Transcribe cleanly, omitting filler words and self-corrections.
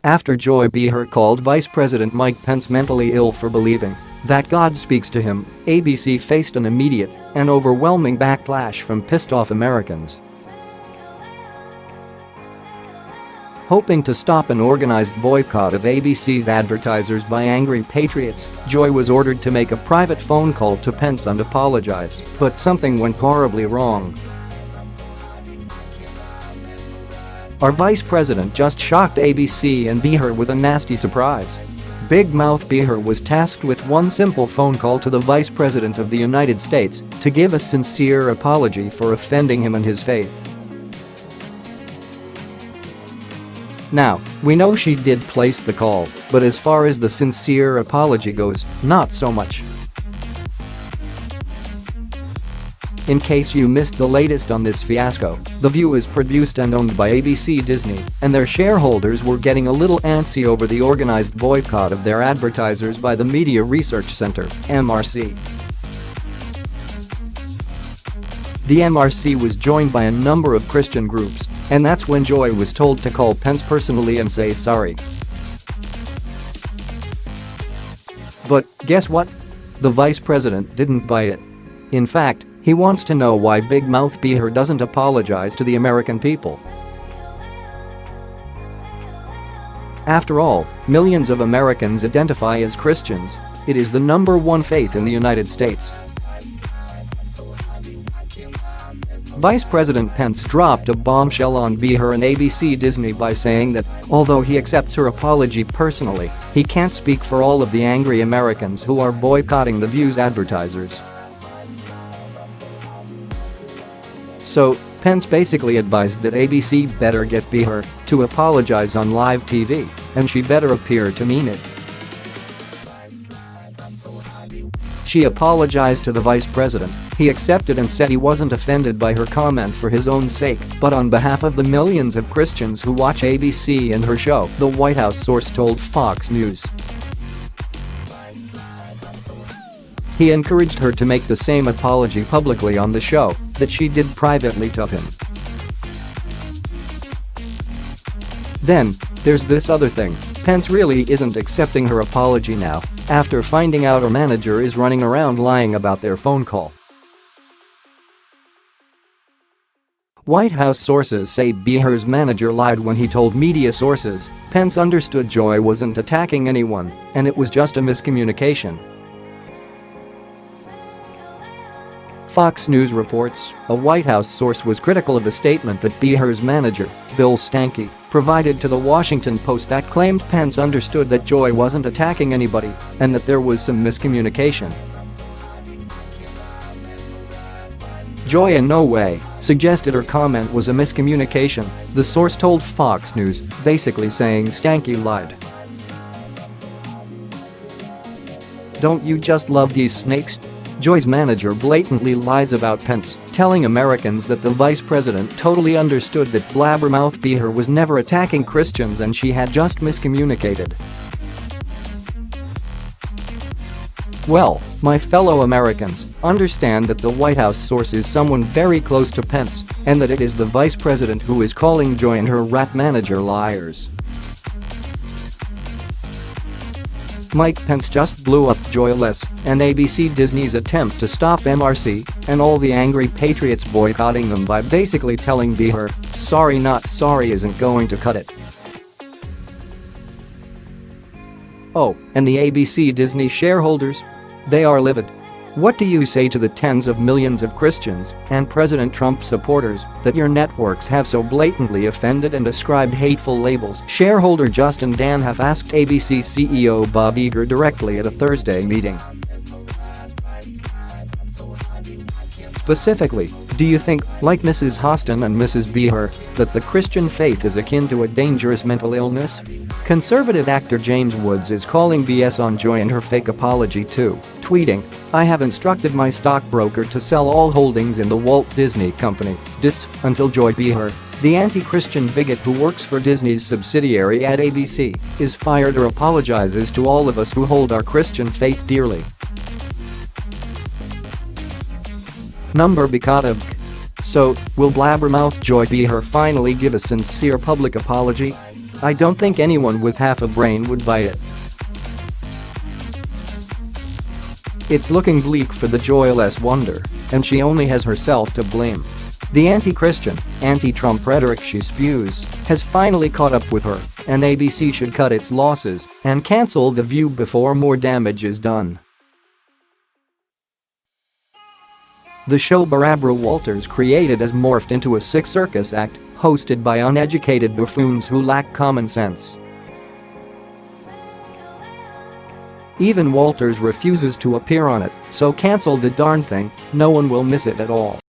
After Joy Behar called Vice President Mike Pence mentally ill for believing that God speaks to him, ABC faced an immediate and overwhelming backlash from pissed-off Americans. Hoping to stop an organized boycott of ABC's advertisers by angry patriots, Joy was ordered to make a private phone call to Pence and apologize, but something went horribly wrong. Our vice president just shocked ABC and Behar with a nasty surprise. Big Mouth Behar was tasked with one simple phone call to the Vice President of the United States to give a sincere apology for offending him and his faith. Now, we know she did place the call, but as far as the sincere apology goes, not so much. In case you missed the latest on this fiasco, The View is produced and owned by ABC Disney, and their shareholders were getting a little antsy over the organized boycott of their advertisers by the Media Research Center, MRC. The MRC was joined by a number of Christian groups, and that's when Joy was told to call Pence personally and say sorry. But guess what? The vice president didn't buy it. In fact, he wants to know why Big Mouth Behar doesn't apologize to the American people. After all, millions of Americans identify as Christians. It is the #1 faith in the United States. Vice President Pence dropped a bombshell on Behar and ABC Disney by saying that, although he accepts her apology personally, he can't speak for all of the angry Americans who are boycotting The View's advertisers. So, Pence basically advised that ABC better get Behar to apologize on live TV, and she better appear to mean it. She apologized to the vice president. He accepted and said he wasn't offended by her comment for his own sake, but on behalf of the millions of Christians who watch ABC and her show, the White House source told Fox News. He encouraged her to make the same apology publicly on the show that she did privately to him. Then, there's this other thing. Pence really isn't accepting her apology now, after finding out her manager is running around lying about their phone call. White House sources say Behar's manager lied when he told media sources Pence understood Joy wasn't attacking anyone, and it was just a miscommunication. Fox News reports a White House source was critical of the statement that Behar's manager, Bill Stankey, provided to the Washington Post that claimed Pence understood that Joy wasn't attacking anybody and that there was some miscommunication. Joy in no way suggested her comment was a miscommunication, the source told Fox News, basically saying Stankey lied. Don't you just love these snakes? Joy's manager blatantly lies about Pence, telling Americans that the vice president totally understood that blabbermouth Behar was never attacking Christians and she had just miscommunicated. Well, my fellow Americans, understand that the White House source is someone very close to Pence and that it is the vice president who is calling Joy and her rat manager liars. Mike Pence just blew up Joyless and ABC Disney's attempt to stop MRC and all the angry patriots boycotting them by basically telling Behar, sorry not sorry isn't going to cut it. Oh, and the ABC Disney shareholders? They are livid. What do you say to the tens of millions of Christians and President Trump supporters that your networks have so blatantly offended and ascribed hateful labels? Shareholder Justin Danhoff asked ABC CEO Bob Iger directly at a Thursday meeting. Specifically, do you think, like Mrs. Hostin and Mrs. Behar, that the Christian faith is akin to a dangerous mental illness? Conservative actor James Woods is calling BS on Joy and her fake apology too, tweeting, I have instructed my stockbroker to sell all holdings in the Walt Disney Company, DIS, until Joy Behar, the anti-Christian bigot who works for Disney's subsidiary at ABC, is fired or apologizes to all of us who hold our Christian faith dearly. Boycott. So, will blabbermouth Joy Behar finally give a sincere public apology? I don't think anyone with half a brain would buy it. It's looking bleak for the joyless wonder, and she only has herself to blame. The anti-Christian, anti-Trump rhetoric she spews has finally caught up with her, and ABC should cut its losses and cancel The View before more damage is done. The show Barbara Walters created has morphed into a sick circus act hosted by uneducated buffoons who lack common sense. Even Walters refuses to appear on it, so cancel the darn thing, no one will miss it at all.